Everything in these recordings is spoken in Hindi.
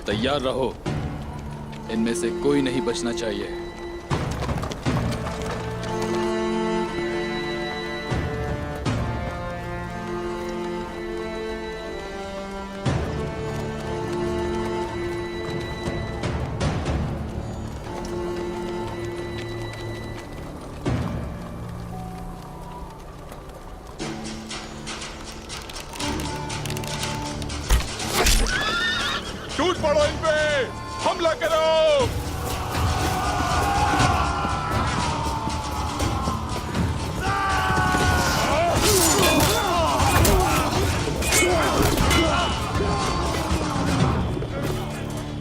तैयार रहो, इनमें से कोई नहीं बचना चाहिए। टूट पड़ो इन पे, हमला करो।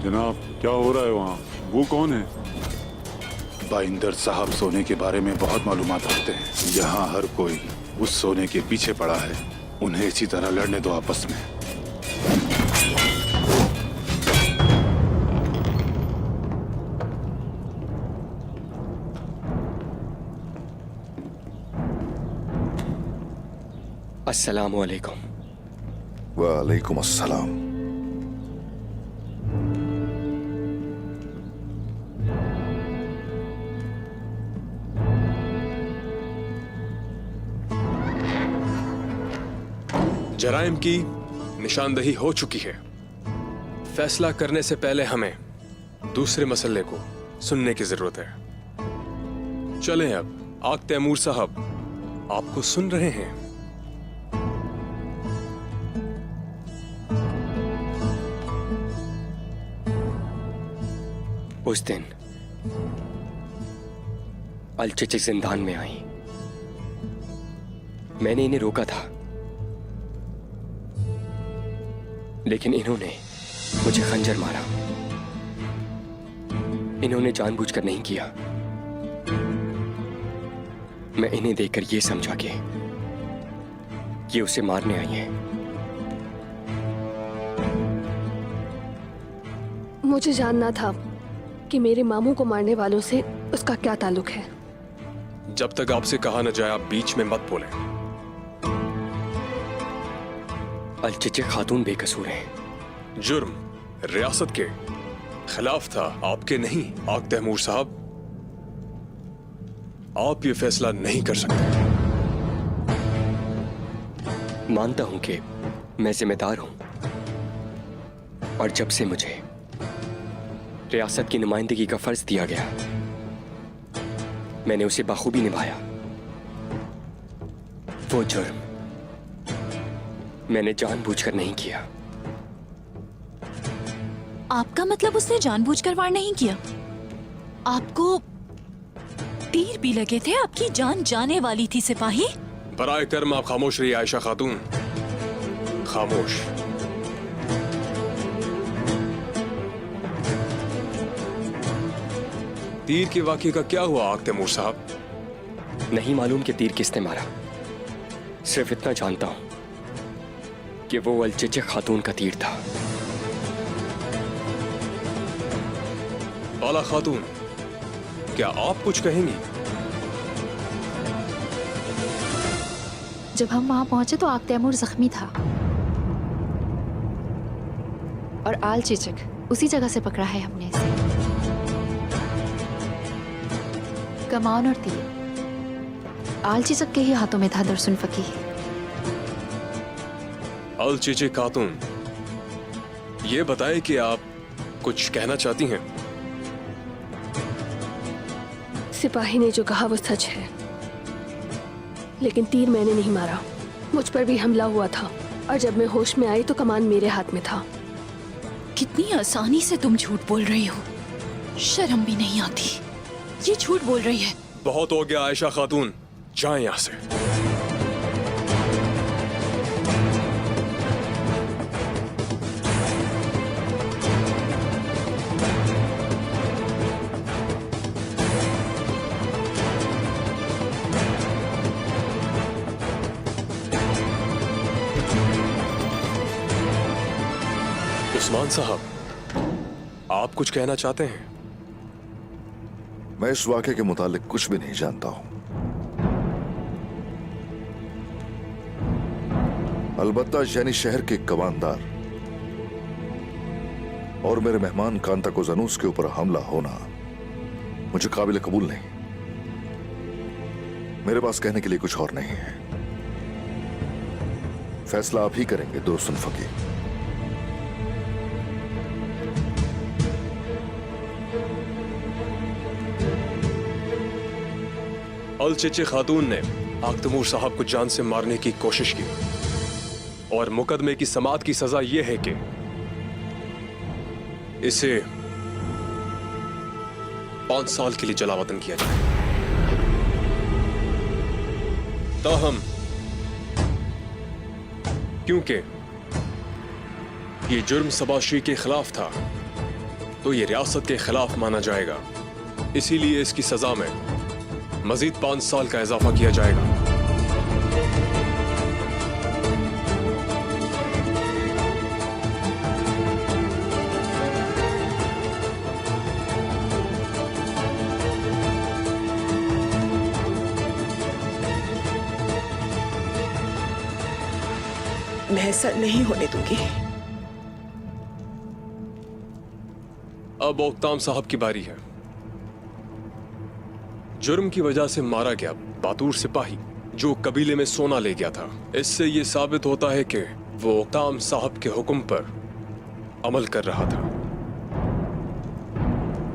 जनाब, क्या हो रहा है वहाँ? वो कौन है? बाइंदर साहब सोने के बारे में बहुत मालूमात रखते हैं। यहाँ हर कोई उस सोने के पीछे पड़ा है। उन्हें इसी तरह लड़ने दो आपस में। अस्सलामु अलैकुम। वालेकुम अस्सलाम। जराइम की निशानदही हो चुकी है। फैसला करने से पहले हमें दूसरे मसले को सुनने की जरूरत है। चलें अब। आग तैमूर साहब, आपको सुन रहे हैं। उस दिन अलचिचिक जिंदान में आई। मैंने इन्हें रोका था, लेकिन इन्होंने मुझे खंजर मारा। इन्होंने जानबूझकर नहीं किया। मैं इन्हें देखकर यह समझा कि ये उसे मारने आई हैं। मुझे जानना था कि मेरे मामू को मारने वालों से उसका क्या ताल्लुक है। जब तक आपसे कहा न जाए आप बीच में मत बोलें। अलचिचिक खातून बेकसूर है। जुर्म रियासत के खिलाफ था, आपके नहीं। आग तैमूर साहब, आप ये फैसला नहीं कर सकते। मानता हूं कि मैं जिम्मेदार हूं, और जब से मुझे रियासत की नुमाइंदगी का फर्ज दिया गया, मैंने उसे बाखूबी निभाया। वो जुर्म मैंने जानबूझकर नहीं किया। आपका मतलब उसने जानबूझकर वार नहीं किया? आपको तीर भी लगे थे, आपकी जान जाने वाली थी सिपाही। बराए कर्म आप खामोश रहिए आयशा खातून, खामोश। तीर के वाकये का क्या हुआ आग तैमूर साहब? नहीं मालूम कि तीर किसने मारा। सिर्फ इतना जानता हूं कि वो अलचिचिक खातून का तीर था। बाला खातून, क्या आप कुछ कहेंगी? जब हम वहां पहुंचे तो आग तैमूर जख्मी था और आल चिचक उसी जगह से पकड़ा है हमने इसे। कमान और तीर आल चिचक के ही हाथों में था दरसुन फकीह। अल चीची खातून, ये बताए कि आप कुछ कहना चाहती हैं? सिपाही ने जो कहा वो सच है, लेकिन तीर मैंने नहीं मारा। मुझ पर भी हमला हुआ था, और जब मैं होश में आई तो कमान मेरे हाथ में था। कितनी आसानी से तुम झूठ बोल रही हो, शर्म भी नहीं आती। ये झूठ बोल रही है। बहुत हो गया आयशा खातून, जाएं यहां से। उस्मान साहब, आप कुछ कहना चाहते हैं? मैं इस वाक़े के मुतालिक कुछ भी नहीं जानता हूं। अलबत्ता यानी शहर के कमानदार और मेरे मेहमान कांता को जनूस के ऊपर हमला होना मुझे काबिल कबूल नहीं। मेरे पास कहने के लिए कुछ और नहीं है। फैसला आप ही करेंगे दुरुस्तुन फकीह। अल चेचे खातून ने आख्तमूर साहब को जान से मारने की कोशिश की और मुकदमे की समाअत की सजा यह है कि इसे 5 साल के लिए जलावतन किया जाए। ताहम क्योंकि ये जुर्म सबाशी के खिलाफ था तो ये रियासत के खिलाफ माना जाएगा, इसीलिए इसकी सजा में मजीद 5 साल का इजाफा किया जाएगा। मैं ऐसा नहीं होने दूंगी। अब ओक्ताम साहब की बारी है। जुर्म की वजह से मारा गया बातूर सिपाही जो कबीले में सोना ले गया था, इससे यह साबित होता है कि वो ओक्ताम साहब के हुक्म पर अमल कर रहा था।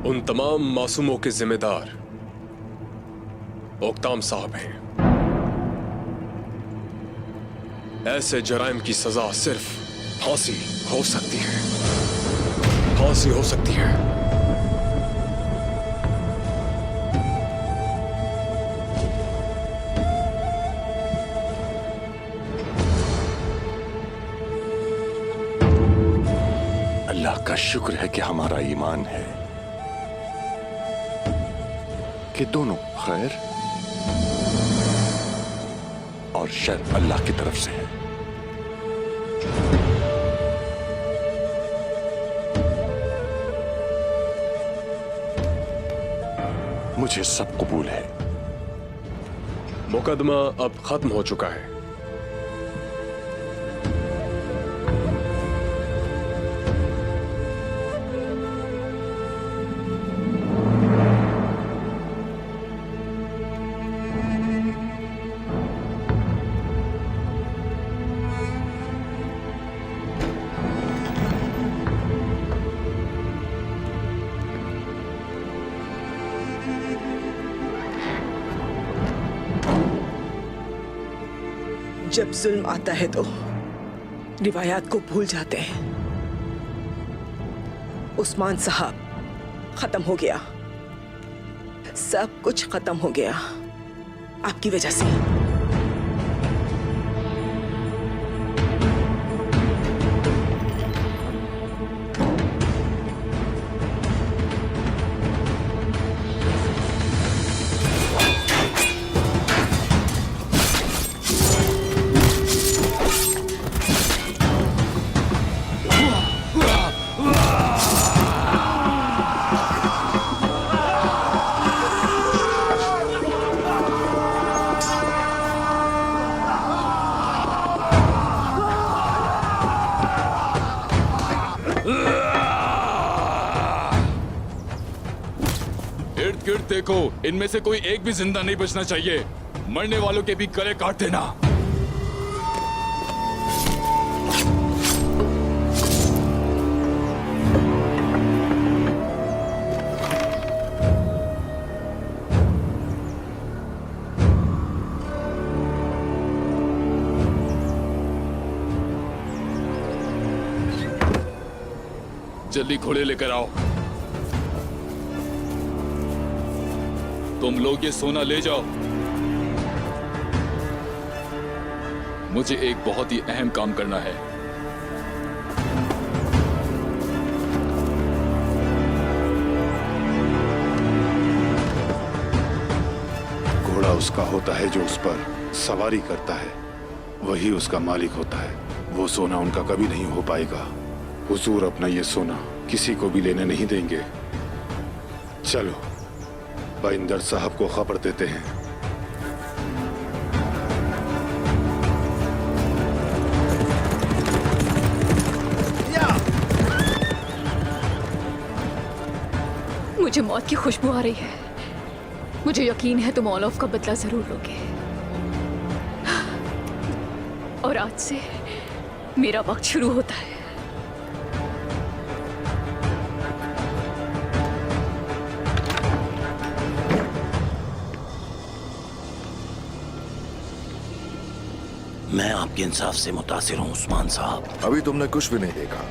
उन तमाम मासूमों के जिम्मेदार ओक्ताम साहब हैं। ऐसे जराइम की सजा सिर्फ फांसी हो सकती है, फांसी हो सकती है। अल्लाह का शुक्र है कि हमारा ईमान है कि दोनों खैर और शर अल्लाह की तरफ से है। मुझे सब कबूल है। मुकदमा अब खत्म हो चुका है। जब जुल्म आता है तो रिवायात को भूल जाते हैं। उस्मान साहब खत्म हो गया, सब कुछ खत्म हो गया आपकी वजह से। इर्द गिर्द देखो, इनमें से कोई एक भी जिंदा नहीं बचना चाहिए। मरने वालों के भी गले काट देना। जल्दी घोड़े लेकर आओ। तुम लोग ये सोना ले जाओ। मुझे एक बहुत ही अहम काम करना है। घोड़ा उसका होता है जो उस पर सवारी करता है, वही उसका मालिक होता है। वो सोना उनका कभी नहीं हो पाएगा। हुजूर अपना ये सोना किसी को भी लेने नहीं देंगे। चलो बाइंदर साहब को खबर देते हैं। मौत की खुशबू आ रही है। मुझे यकीन है तुम ओलफ का बदला जरूर लोगे। और आज से मेरा वक्त शुरू होता है। मैं आपके इंसाफ से मुतासिर हूं उस्मान साहब। अभी तुमने कुछ भी नहीं देखा।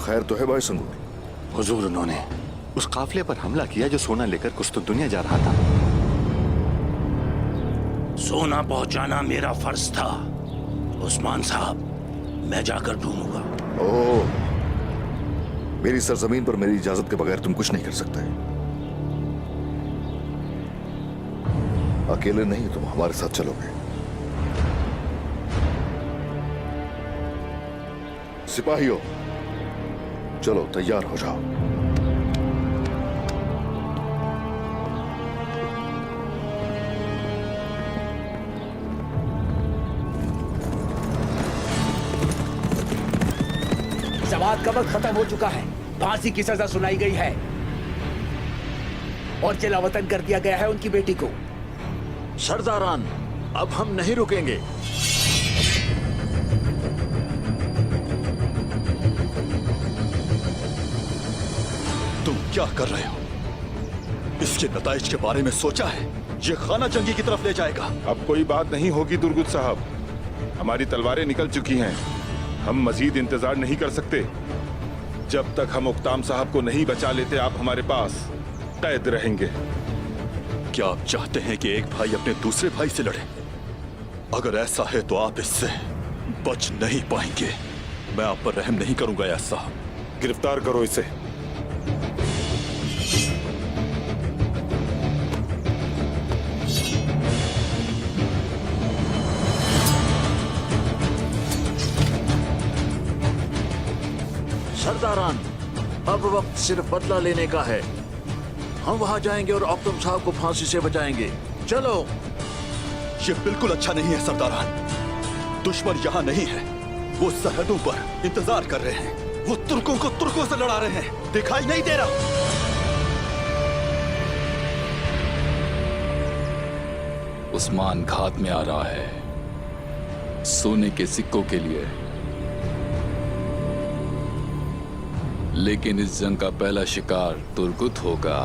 खैर तो है भाई संगूर? हुजूर, उन्होंने उस काफिले पर हमला किया जो सोना लेकर कुछ तो दुनिया जा रहा था। सोना पहुंचाना मेरा फर्ज था उस्मान साहब। मैं जाकर ढूंढूंगा। ओह, मेरी सरजमीन पर मेरी इजाजत के बगैर तुम कुछ नहीं कर सकते। अकेले नहीं, तुम हमारे साथ चलोगे। सिपाहियों, चलो तैयार हो जाओ। जमात का वक्त खत्म हो चुका है। फांसी की सजा सुनाई गई है और जलावतन कर दिया गया है उनकी बेटी को। सरदारान, अब हम नहीं रुकेंगे। तुम क्या कर रहे हो? इसके नताइज के बारे में सोचा है? ये खाना जंगी की तरफ ले जाएगा। अब कोई बात नहीं होगी दुर्गुत साहब। हमारी तलवारें निकल चुकी हैं। हम मजीद इंतजार नहीं कर सकते। जब तक हम उक्ताम साहब को नहीं बचा लेते, आप हमारे पास कैद रहेंगे। क्या आप चाहते हैं कि एक भाई अपने दूसरे भाई से लड़े? अगर ऐसा है तो आप इससे बच नहीं पाएंगे। मैं आप पर रहम नहीं करूंगा या साहब। गिरफ्तार करो इसे। सरदारान, अब वक्त सिर्फ बदला लेने का है। हम वहां जाएंगे और औकतम साहब को फांसी से बचाएंगे। चलो। ये बिल्कुल अच्छा नहीं है सरदारान। दुश्मन यहाँ नहीं है, वो सरहदों पर इंतजार कर रहे हैं। वो तुर्कों को तुर्कों से लड़ा रहे हैं। दिखाई नहीं दे रहा? उस्मान घात में आ रहा है सोने के सिक्कों के लिए। लेकिन इस जंग का पहला शिकार तुर्गुत होगा।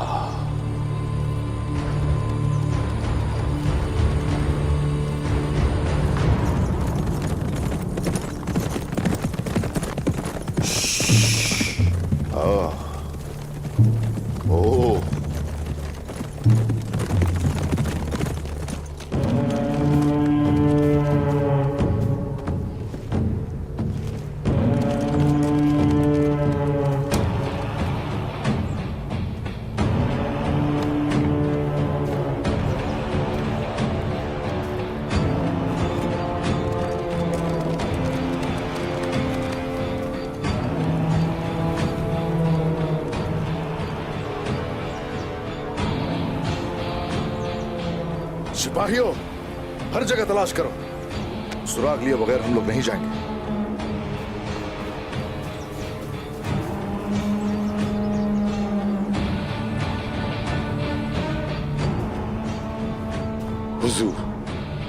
ओह, सिपाहियों, हर जगह तलाश करो। सुराग लिए बगैर हम लोग नहीं जाएंगे। हुजूर,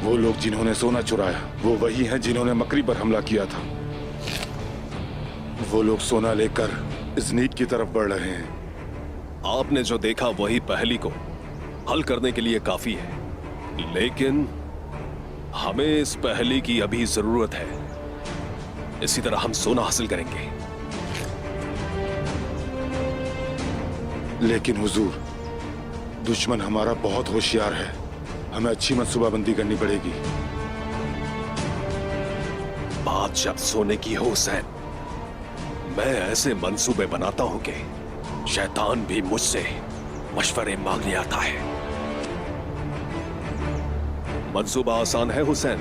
वो लोग जिन्होंने सोना चुराया वो वही हैं जिन्होंने मकरी पर हमला किया था। वो लोग सोना लेकर इज़नीक की तरफ बढ़ रहे हैं। आपने जो देखा वही पहेली को हल करने के लिए काफी है, लेकिन हमें इस पहेली की अभी जरूरत है। इसी तरह हम सोना हासिल करेंगे। लेकिन हुजूर, दुश्मन हमारा बहुत होशियार है। हमें अच्छी मंसूबाबंदी करनी पड़ेगी। बात जब सोने की हो हुसैन, मैं ऐसे मंसूबे बनाता हूं कि शैतान भी मुझसे मशवरे मांगने आता है। मंसूबा आसान है हुसैन।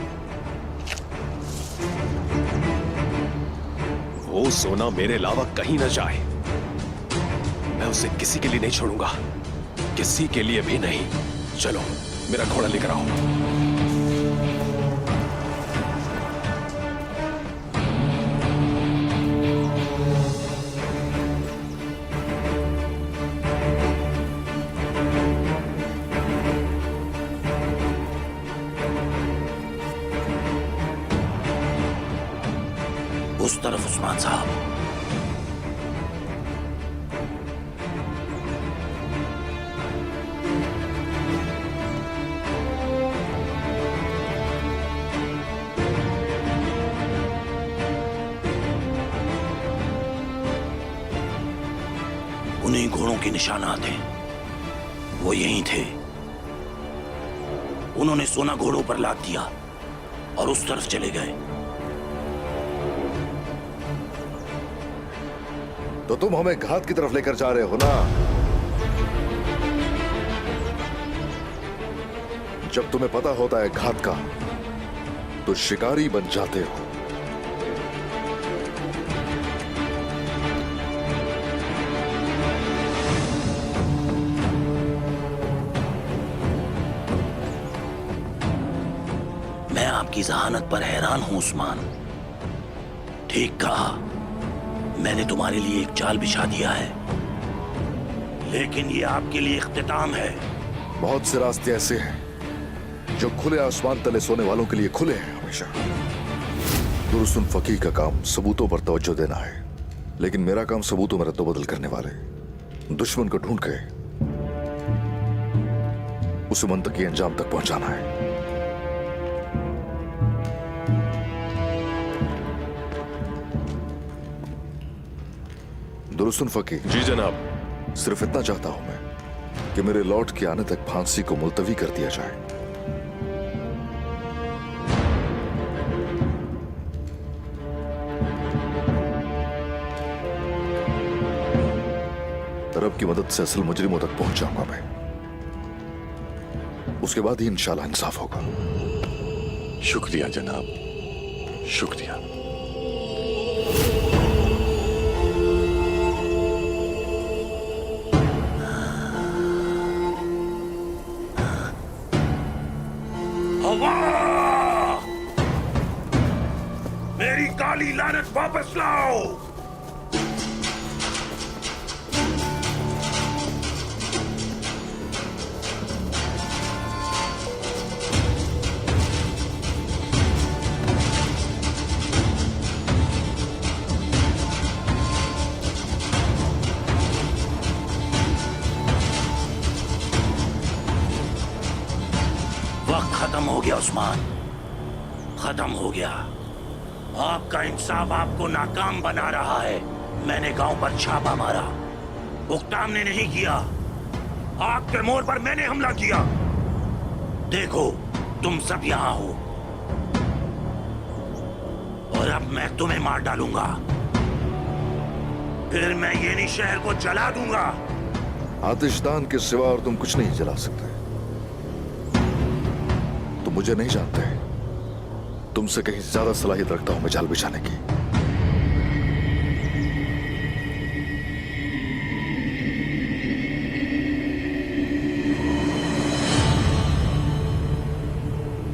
वो सोना मेरे अलावा कहीं न जाए। मैं उसे किसी के लिए नहीं छोड़ूंगा, किसी के लिए भी नहीं। चलो, मेरा घोड़ा लेकर आओ। उस तरफ उस्मान साहब। उन्हीं घोड़ों के निशानात हैं, वो यहीं थे। उन्होंने सोना घोड़ों पर लाद दिया और उस तरफ चले गए। तो तुम हमें घात की तरफ लेकर जा रहे हो ना? जब तुम्हें पता होता है घात का, तो शिकारी बन जाते हो। मैं आपकी जहानत पर हैरान हूं उस्मान। ठीक कहा, मैंने तुम्हारे लिए एक जाल बिछा दिया है, लेकिन ये आपके लिए इख्तिताम है। बहुत से रास्ते ऐसे हैं जो खुले आसमान तले सोने वालों के लिए खुले हैं हमेशा। दुरुस्तुन फकीह का काम सबूतों पर तवज्जो देना है, लेकिन मेरा काम सबूतों में रद्दोबदल करने वाले दुश्मन को ढूंढ के उसे मंतकी अंजाम तक पहुंचाना है। दुरुस्तुन फकीह। जी जनाब। सिर्फ इतना चाहता हूं मैं कि मेरे लौट के आने तक फांसी को मुलतवी कर दिया जाए। रब की मदद से असल मुजरिमों तक पहुंच जाऊंगा मैं। उसके बाद ही इंशाल्लाह इंसाफ होगा। शुक्रिया जनाब, शुक्रिया। मेरी काली लानत वापस लाओ। वक्त खत्म हो गया उस्मान, खत्म हो गया। आपका इंसाफ आपको नाकाम बना रहा है। मैंने गांव पर छापा मारा, उक्ताम ने नहीं किया। आग के मोड़ पर मैंने हमला किया। देखो, तुम सब यहां हो और अब मैं तुम्हें मार डालूंगा। फिर मैं येनी शहर को जला दूंगा। आतिशदान के सिवा और तुम कुछ नहीं जला सकते। तुम मुझे नहीं जानते, तुमसे कहीं ज्यादा सलाहियत रखता हूं मैं जाल बिछाने की।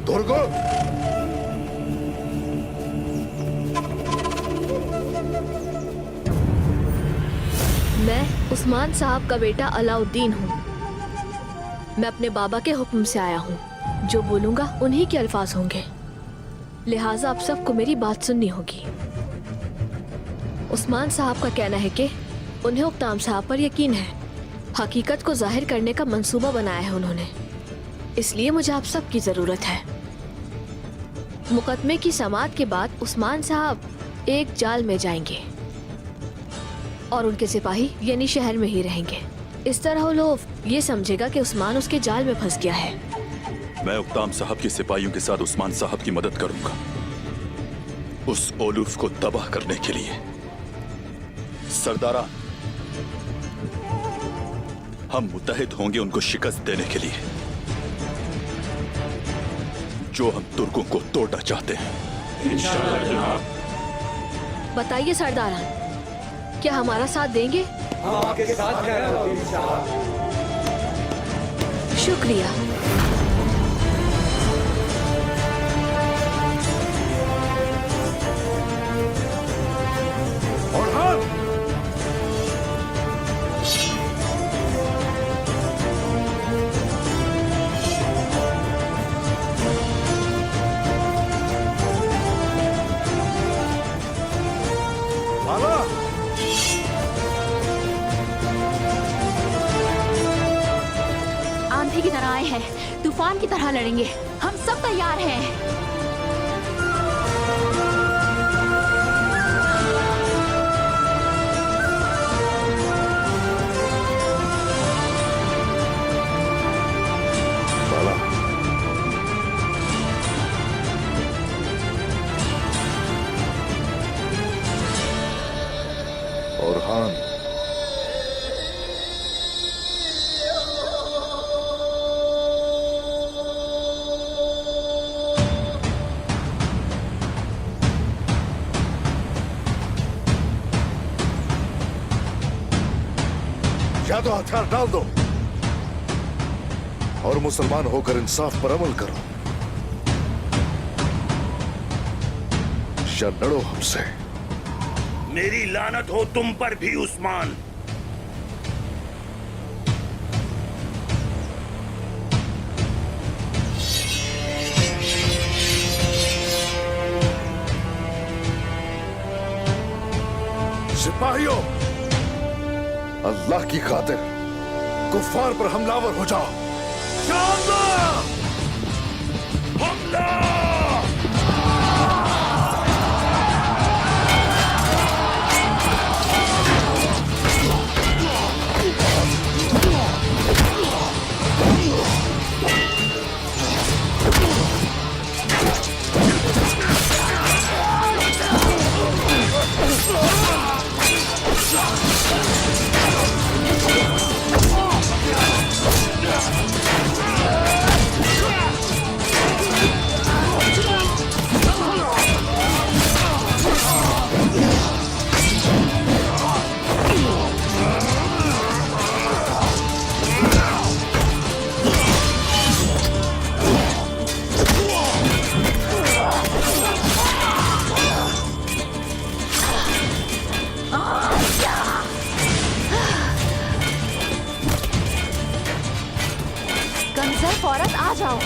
दुर्गो, मैं उस्मान साहब का बेटा अलाउद्दीन हूँ। मैं अपने बाबा के हुक्म से आया हूँ। जो बोलूंगा उन्हीं के अल्फाज होंगे, लिहाजा आप सबको मेरी बात सुननी होगी। उस्मान साहब का कहना है कि उन्हें उक्ताम साहब पर यकीन है। हकीकत को जाहिर करने का मंसूबा बनाया है उन्होंने, इसलिए मुझे आप सबकी जरूरत है। मुकदमे की समाअत के बाद उस्मान साहब एक जाल में जाएंगे और उनके सिपाही यानी शहर में ही रहेंगे। इस तरह लोग ये समझेगा कि उस्मान उसके जाल में फंस गया है। मैं उक्ताम साहब के सिपाहियों के साथ उस्मान साहब की मदद करूंगा, उस ओलूफ को तबाह करने के लिए। सरदारा, हम मुत्तहिद होंगे उनको शिकस्त देने के लिए, जो हम तुर्कों को तोड़ना चाहते हैं। इंशाअल्लाह जनाब। बताइए सरदारान, क्या हमारा साथ देंगे? हम आपके साथ हैं इंशाअल्लाह। शुक्रिया। आंधी की तरह आए हैं, तूफान की तरह लड़ेंगे। हम सब तैयार हैं। बाला, और हान, या तो हथियार डाल दो और मुसलमान होकर इंसाफ पर अमल करो, या लड़ो हमसे। मेरी लानत हो तुम पर भी उस्मान। सिपाहियों, अल्लाह की खातिर कुफ्फार पर हमलावर हो जाओ। हमला! कंजर फौरन आ जाओ।